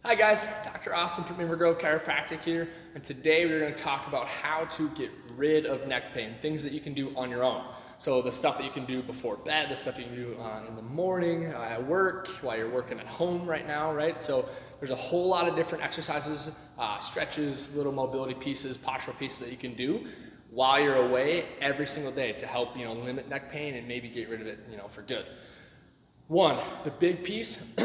Hi guys, Dr. Austin from 𝗖𝗵𝗶 Chiropractic here, and today we're going to talk about how to get rid of neck pain, things that you can do on your own. So the stuff that you can do before bed, the stuff you can do in the morning, at work, while you're working at home right now, right? So there's a whole lot of different exercises, stretches, little mobility pieces, postural pieces that you can do while you're away every single day to help, limit neck pain and maybe get rid of it, for good. One, the big piece,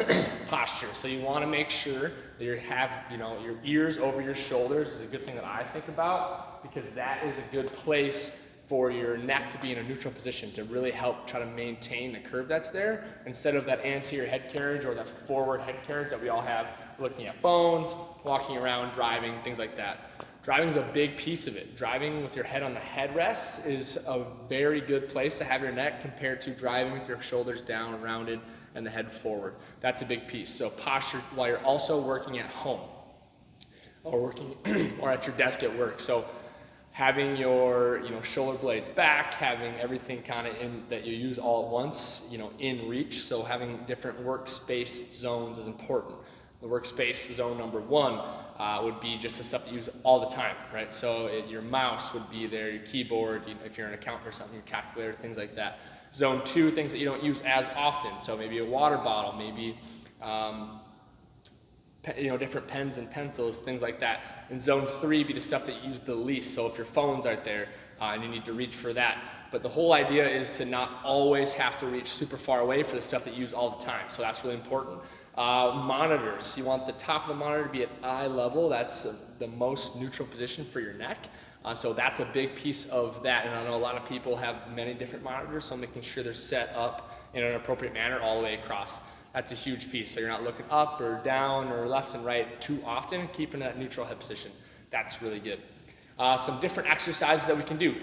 posture. So you want to make sure that you have, your ears over your shoulders is a good thing that I think about, because that is a good place for your neck to be in a neutral position to really help try to maintain the curve that's there, instead of that anterior head carriage or that forward head carriage that we all have looking at bones, walking around, driving, things like that. Driving is a big piece of it. Driving with your head on the headrest is a very good place to have your neck compared to driving with your shoulders down, rounded, and the head forward. That's a big piece. So posture while you're also working at home or working or at your desk at work. So having your shoulder blades back, having everything kind of in that you use all at once, in reach. So having different workspace zones is important. The workspace zone number one would be just the stuff that you use all the time, right? So your mouse would be there, your keyboard, if you're an accountant or something, your calculator, things like that. Zone two, things that you don't use as often. So maybe a water bottle, maybe different pens and pencils, things like that. And zone three be the stuff that you use the least. So if your phones aren't there and you need to reach for that. But the whole idea is to not always have to reach super far away for the stuff that you use all the time. So that's really important. Monitors, you want the top of the monitor to be at eye level. That's the most neutral position for your neck. So that's a big piece of that. And I know a lot of people have many different monitors, so making sure they're set up in an appropriate manner all the way across. That's a huge piece. So you're not looking up or down or left and right too often, keeping that neutral head position. That's really good. Some different exercises that we can do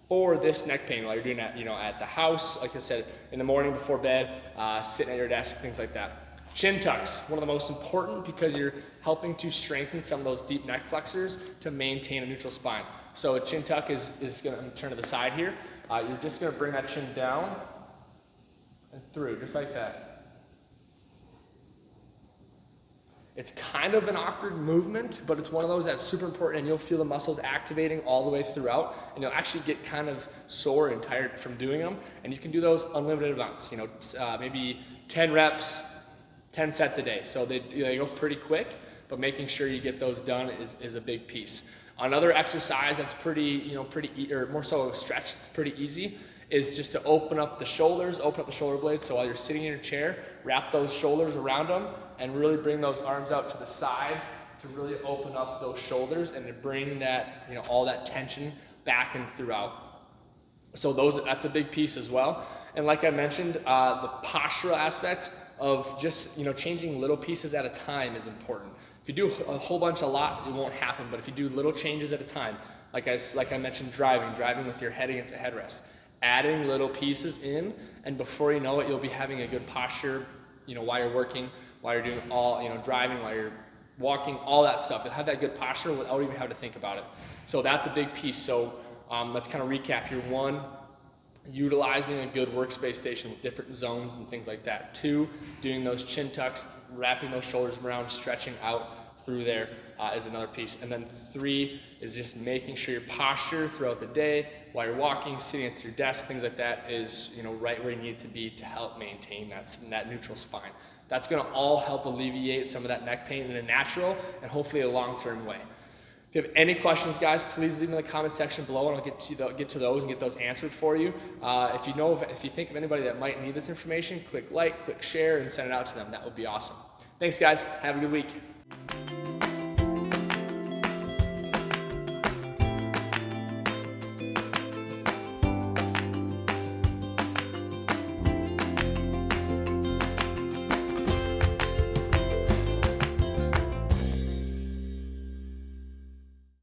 for this neck pain while you're doing that, at the house, like I said, in the morning before bed, sitting at your desk, things like that. Chin tucks, one of the most important, because you're helping to strengthen some of those deep neck flexors to maintain a neutral spine. So a chin tuck is going to turn to the side here. You're just going to bring that chin down and through, just like that. It's kind of an awkward movement, but it's one of those that's super important, and you'll feel the muscles activating all the way throughout, and you'll actually get kind of sore and tired from doing them. And you can do those unlimited amounts, maybe 10 reps, 10 sets a day. So they go pretty quick, but making sure you get those done is a big piece. Another exercise that's or more so a stretch that's pretty easy is just to open up the shoulders, open up the shoulder blades. So while you're sitting in your chair, wrap those shoulders around them and really bring those arms out to the side to really open up those shoulders and to bring that, all that tension back and throughout. So that's a big piece as well. And like I mentioned, the postural aspect of just, changing little pieces at a time is important. If you do a whole bunch a lot, it won't happen. But if you do little changes at a time, like I mentioned, driving with your head against a headrest, adding little pieces in, and before you know it, you'll be having a good posture, while you're working, while you're doing all, driving, while you're walking, all that stuff. You'll have that good posture without even having to think about it. So that's a big piece. So let's kind of recap here. One, utilizing a good workspace station with different zones and things like that. Two, doing those chin tucks, wrapping those shoulders around, stretching out through there is another piece. And then three is just making sure your posture throughout the day, while you're walking, sitting at your desk, things like that, is right where you need to be to help maintain that neutral spine. That's going to all help alleviate some of that neck pain in a natural and hopefully a long-term way. If you have any questions, guys, please leave them in the comment section below, and I'll get to those and get those answered for you. If you think of anybody that might need this information, click like, click share, and send it out to them. That would be awesome. Thanks, guys. Have a good week.